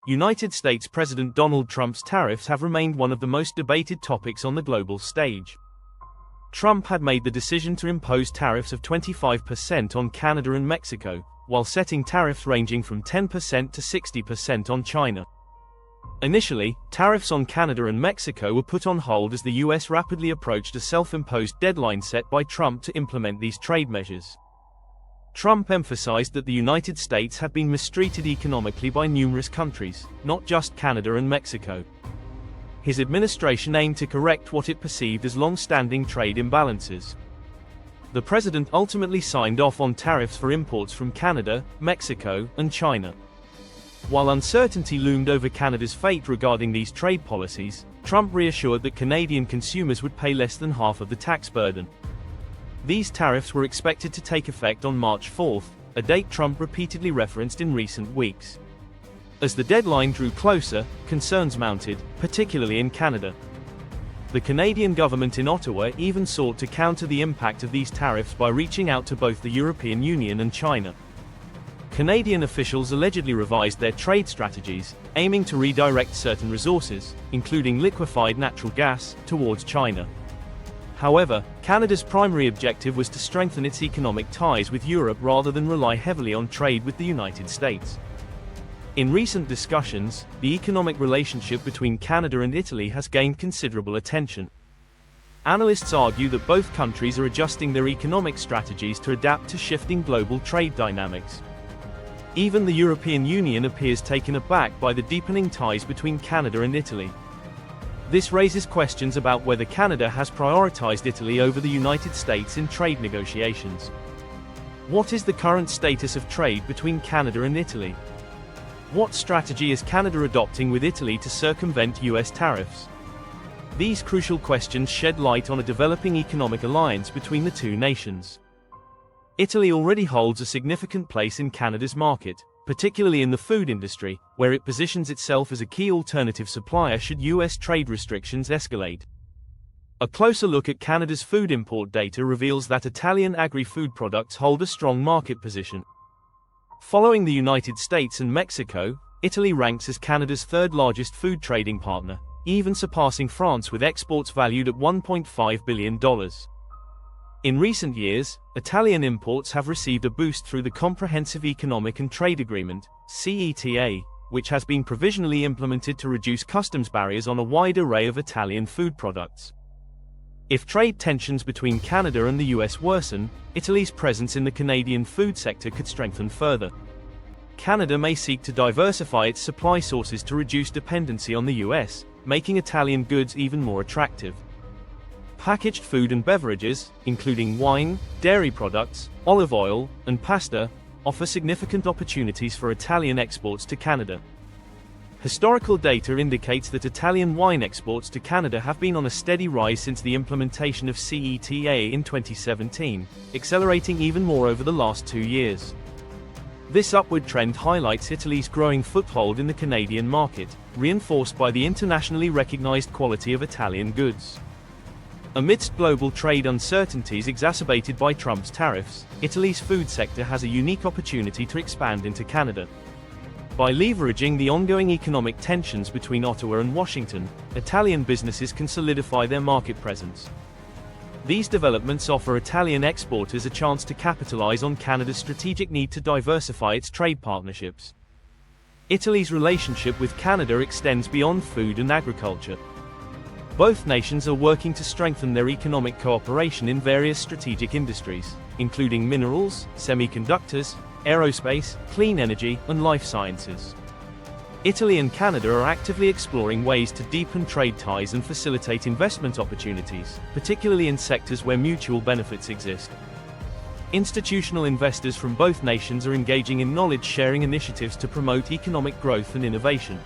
United States President Donald Trump's tariffs have remained one of the most debated topics on the global stage. Trump had made the decision to impose tariffs of 25% on Canada and Mexico, while setting tariffs ranging from 10% to 60% on China. Initially, tariffs on Canada and Mexico were put on hold as the US rapidly approached a self-imposed deadline set by Trump to implement these trade measures. Trump emphasized that the United States had been mistreated economically by numerous countries, not just Canada and Mexico. His administration aimed to correct what it perceived as long-standing trade imbalances. The president ultimately signed off on tariffs for imports from Canada, Mexico, and China. While uncertainty loomed over Canada's fate regarding these trade policies, Trump reassured that Canadian consumers would pay less than half of the tax burden. These tariffs were expected to take effect on March 4, a date Trump repeatedly referenced in recent weeks. As the deadline drew closer, concerns mounted, particularly in Canada. The Canadian government in Ottawa even sought to counter the impact of these tariffs by reaching out to both the European Union and China. Canadian officials allegedly revised their trade strategies, aiming to redirect certain resources, including liquefied natural gas, towards China. However, Canada's primary objective was to strengthen its economic ties with Europe rather than rely heavily on trade with the United States. In recent discussions, the economic relationship between Canada and Italy has gained considerable attention. Analysts argue that both countries are adjusting their economic strategies to adapt to shifting global trade dynamics. Even the European Union appears taken aback by the deepening ties between Canada and Italy. This raises questions about whether Canada has prioritized Italy over the United States in trade negotiations. What is the current status of trade between Canada and Italy? What strategy is Canada adopting with Italy to circumvent US tariffs? These crucial questions shed light on a developing economic alliance between the two nations. Italy already holds a significant place in Canada's market, particularly in the food industry, where it positions itself as a key alternative supplier should US trade restrictions escalate. A closer look at Canada's food import data reveals that Italian agri-food products hold a strong market position. Following the United States and Mexico, Italy ranks as Canada's third-largest food trading partner, even surpassing France with exports valued at $1.5 billion. In recent years, Italian imports have received a boost through the Comprehensive Economic and Trade Agreement, CETA, which has been provisionally implemented to reduce customs barriers on a wide array of Italian food products. If trade tensions between Canada and the US worsen, Italy's presence in the Canadian food sector could strengthen further. Canada may seek to diversify its supply sources to reduce dependency on the US, making Italian goods even more attractive. Packaged food and beverages, including wine, dairy products, olive oil, and pasta, offer significant opportunities for Italian exports to Canada. Historical data indicates that Italian wine exports to Canada have been on a steady rise since the implementation of CETA in 2017, accelerating even more over the last 2 years. This upward trend highlights Italy's growing foothold in the Canadian market, reinforced by the internationally recognized quality of Italian goods. Amidst global trade uncertainties exacerbated by Trump's tariffs, Italy's food sector has a unique opportunity to expand into Canada. By leveraging the ongoing economic tensions between Ottawa and Washington, Italian businesses can solidify their market presence. These developments offer Italian exporters a chance to capitalize on Canada's strategic need to diversify its trade partnerships. Italy's relationship with Canada extends beyond food and agriculture. Both nations are working to strengthen their economic cooperation in various strategic industries, including minerals, semiconductors, aerospace, clean energy, and life sciences. Italy and Canada are actively exploring ways to deepen trade ties and facilitate investment opportunities, particularly in sectors where mutual benefits exist. Institutional investors from both nations are engaging in knowledge-sharing initiatives to promote economic growth and innovation.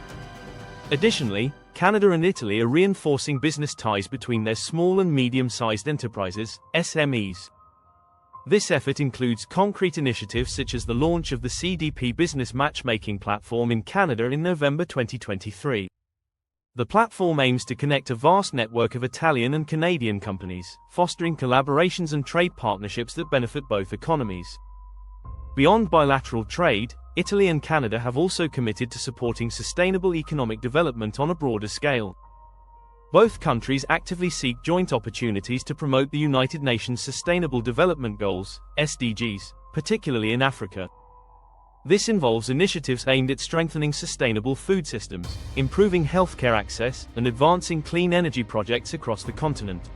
Additionally, Canada and Italy are reinforcing business ties between their small and medium-sized enterprises, SMEs. This effort includes concrete initiatives such as the launch of the CDP business matchmaking platform in Canada in November 2023. The platform aims to connect a vast network of Italian and Canadian companies, fostering collaborations and trade partnerships that benefit both economies. Beyond bilateral trade, Italy and Canada have also committed to supporting sustainable economic development on a broader scale. Both countries actively seek joint opportunities to promote the United Nations Sustainable Development Goals, SDGs, particularly in Africa. This involves initiatives aimed at strengthening sustainable food systems, improving healthcare access, and advancing clean energy projects across the continent.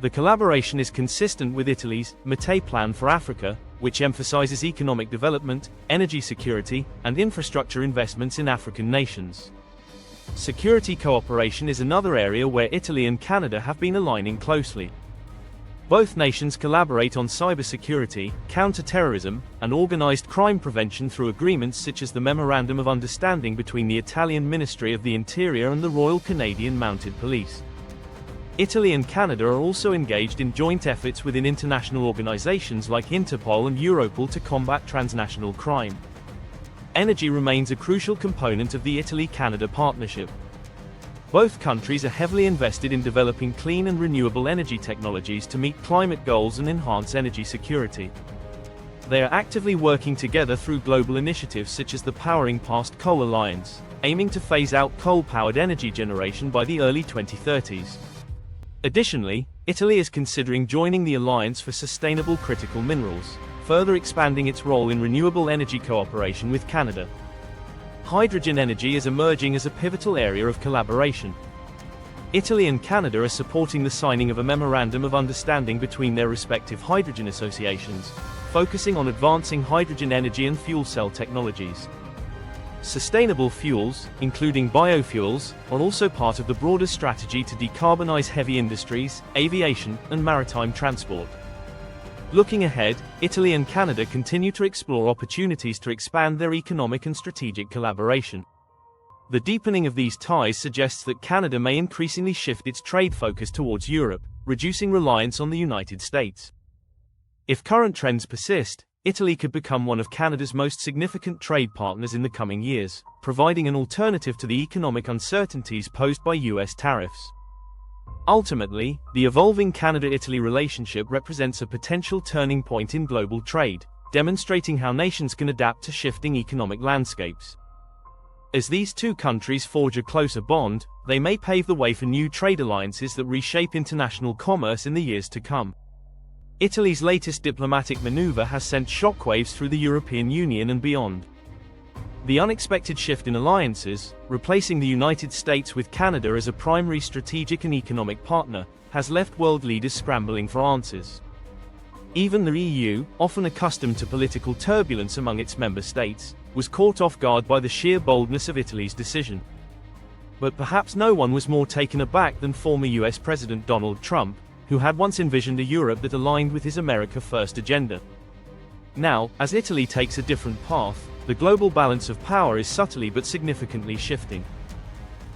The collaboration is consistent with Italy's Mattei Plan for Africa, which emphasizes economic development, energy security, and infrastructure investments in African nations. Security cooperation is another area where Italy and Canada have been aligning closely. Both nations collaborate on cybersecurity, counter-terrorism, and organized crime prevention through agreements such as the Memorandum of Understanding between the Italian Ministry of the Interior and the Royal Canadian Mounted Police. Italy and Canada are also engaged in joint efforts within international organizations like Interpol and Europol to combat transnational crime. Energy remains a crucial component of the Italy-Canada partnership. Both countries are heavily invested in developing clean and renewable energy technologies to meet climate goals and enhance energy security. They are actively working together through global initiatives such as the Powering Past Coal Alliance, aiming to phase out coal-powered energy generation by the early 2030s. Additionally, Italy is considering joining the Alliance for Sustainable Critical Minerals, further expanding its role in renewable energy cooperation with Canada. Hydrogen energy is emerging as a pivotal area of collaboration. Italy and Canada are supporting the signing of a Memorandum of Understanding between their respective hydrogen associations, focusing on advancing hydrogen energy and fuel cell technologies. Sustainable fuels, including biofuels, are also part of the broader strategy to decarbonize heavy industries, aviation, and maritime transport. Looking ahead, Italy and Canada continue to explore opportunities to expand their economic and strategic collaboration. The deepening of these ties suggests that Canada may increasingly shift its trade focus towards Europe, reducing reliance on the United States. If current trends persist, Italy could become one of Canada's most significant trade partners in the coming years, providing an alternative to the economic uncertainties posed by US tariffs. Ultimately, the evolving Canada-Italy relationship represents a potential turning point in global trade, demonstrating how nations can adapt to shifting economic landscapes. As these two countries forge a closer bond, they may pave the way for new trade alliances that reshape international commerce in the years to come. Italy's latest diplomatic maneuver has sent shockwaves through the European Union and beyond. The unexpected shift in alliances, replacing the United States with Canada as a primary strategic and economic partner, has left world leaders scrambling for answers. Even the EU, often accustomed to political turbulence among its member states, was caught off guard by the sheer boldness of Italy's decision. But perhaps no one was more taken aback than former US President Donald Trump, who had once envisioned a Europe that aligned with his America First agenda. Now, as Italy takes a different path, the global balance of power is subtly but significantly shifting.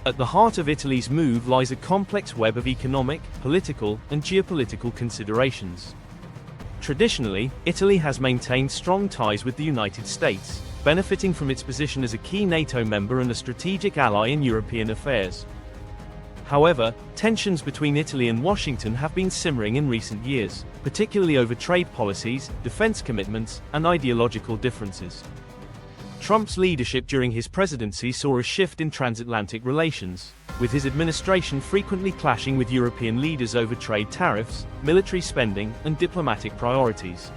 At the heart of Italy's move lies a complex web of economic, political, and geopolitical considerations. Traditionally, Italy has maintained strong ties with the United States, benefiting from its position as a key NATO member and a strategic ally in European affairs. However, tensions between Italy and Washington have been simmering in recent years, particularly over trade policies, defense commitments, and ideological differences. Trump's leadership during his presidency saw a shift in transatlantic relations, with his administration frequently clashing with European leaders over trade tariffs, military spending, and diplomatic priorities.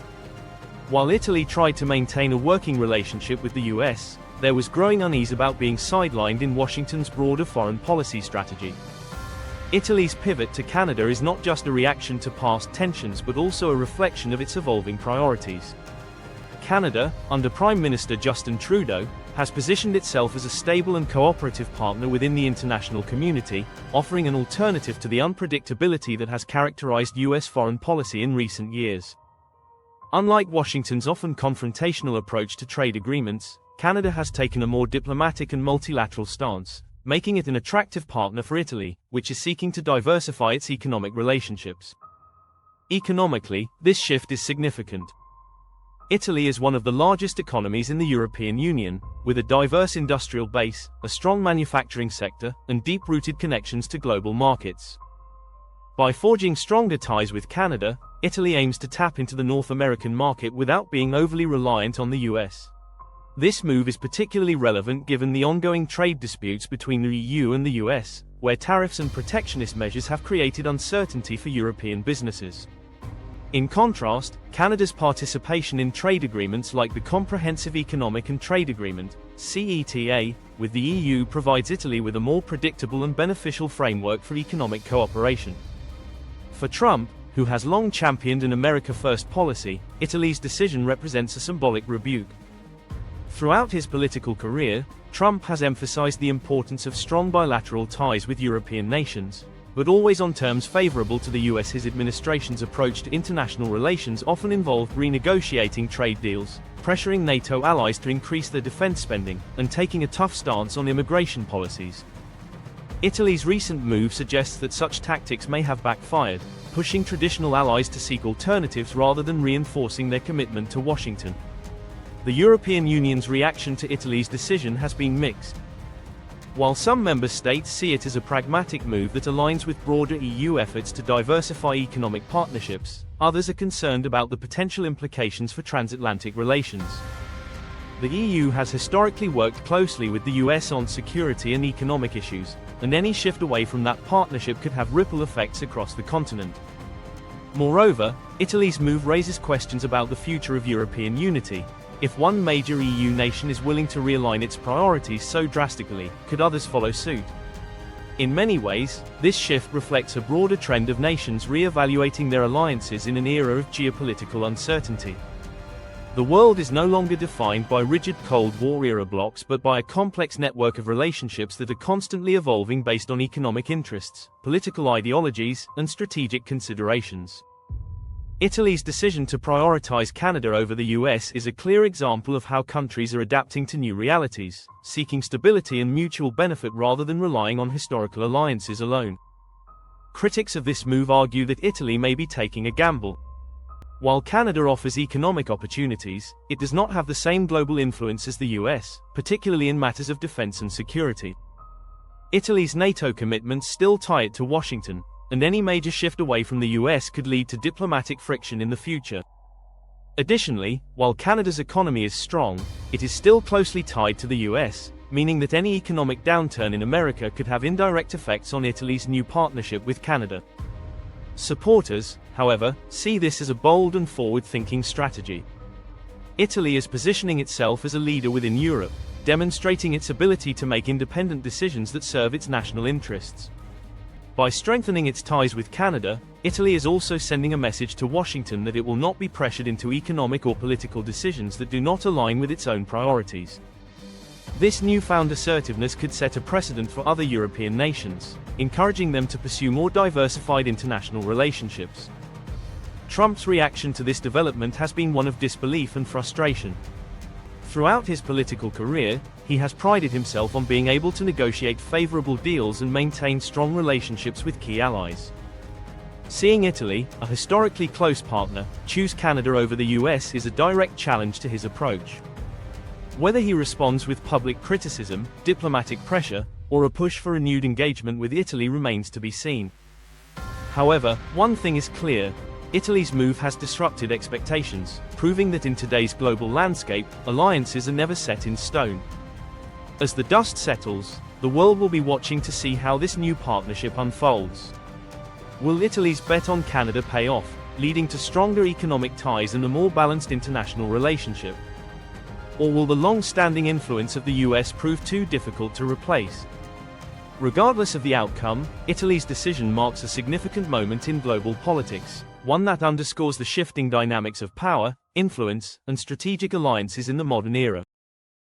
While Italy tried to maintain a working relationship with the US, there was growing unease about being sidelined in Washington's broader foreign policy strategy. Italy's pivot to Canada is not just a reaction to past tensions but also a reflection of its evolving priorities. Canada, under Prime Minister Justin Trudeau, has positioned itself as a stable and cooperative partner within the international community, offering an alternative to the unpredictability that has characterized US foreign policy in recent years. Unlike Washington's often confrontational approach to trade agreements, Canada has taken a more diplomatic and multilateral stance, making it an attractive partner for Italy, which is seeking to diversify its economic relationships. Economically, this shift is significant. Italy is one of the largest economies in the European Union, with a diverse industrial base, a strong manufacturing sector, and deep-rooted connections to global markets. By forging stronger ties with Canada, Italy aims to tap into the North American market without being overly reliant on the US. This move is particularly relevant given the ongoing trade disputes between the EU and the US, where tariffs and protectionist measures have created uncertainty for European businesses. In contrast, Canada's participation in trade agreements like the Comprehensive Economic and Trade Agreement, CETA, with the EU provides Italy with a more predictable and beneficial framework for economic cooperation. For Trump, who has long championed an America First policy, Italy's decision represents a symbolic rebuke. Throughout his political career, Trump has emphasized the importance of strong bilateral ties with European nations, but always on terms favorable to the US. His administration's approach to international relations often involved renegotiating trade deals, pressuring NATO allies to increase their defense spending, and taking a tough stance on immigration policies. Italy's recent move suggests that such tactics may have backfired, pushing traditional allies to seek alternatives rather than reinforcing their commitment to Washington. The European Union's reaction to Italy's decision has been mixed. While some member states see it as a pragmatic move that aligns with broader EU efforts to diversify economic partnerships, others are concerned about the potential implications for transatlantic relations. The EU has historically worked closely with the US on security and economic issues, and any shift away from that partnership could have ripple effects across the continent. Moreover, Italy's move raises questions about the future of European unity. If one major EU nation is willing to realign its priorities so drastically, could others follow suit? In many ways, this shift reflects a broader trend of nations re-evaluating their alliances in an era of geopolitical uncertainty. The world is no longer defined by rigid Cold War-era blocs but by a complex network of relationships that are constantly evolving based on economic interests, political ideologies, and strategic considerations. Italy's decision to prioritize Canada over the US is a clear example of how countries are adapting to new realities, seeking stability and mutual benefit rather than relying on historical alliances alone. Critics of this move argue that Italy may be taking a gamble. While Canada offers economic opportunities, it does not have the same global influence as the US, particularly in matters of defense and security. Italy's NATO commitments still tie it to Washington, and any major shift away from the US could lead to diplomatic friction in the future. Additionally, while Canada's economy is strong, it is still closely tied to the US, meaning that any economic downturn in America could have indirect effects on Italy's new partnership with Canada. Supporters, however, see this as a bold and forward-thinking strategy. Italy is positioning itself as a leader within Europe, demonstrating its ability to make independent decisions that serve its national interests. By strengthening its ties with Canada, Italy is also sending a message to Washington that it will not be pressured into economic or political decisions that do not align with its own priorities. This newfound assertiveness could set a precedent for other European nations, encouraging them to pursue more diversified international relationships. Trump's reaction to this development has been one of disbelief and frustration. Throughout his political career, he has prided himself on being able to negotiate favorable deals and maintain strong relationships with key allies. Seeing Italy, a historically close partner, choose Canada over the US is a direct challenge to his approach. Whether he responds with public criticism, diplomatic pressure, or a push for renewed engagement with Italy remains to be seen. However, one thing is clear: Italy's move has disrupted expectations, proving that in today's global landscape, alliances are never set in stone. As the dust settles, the world will be watching to see how this new partnership unfolds. Will Italy's bet on Canada pay off, leading to stronger economic ties and a more balanced international relationship? Or will the long-standing influence of the US prove too difficult to replace? Regardless of the outcome, Italy's decision marks a significant moment in global politics, one that underscores the shifting dynamics of power, influence, and strategic alliances in the modern era.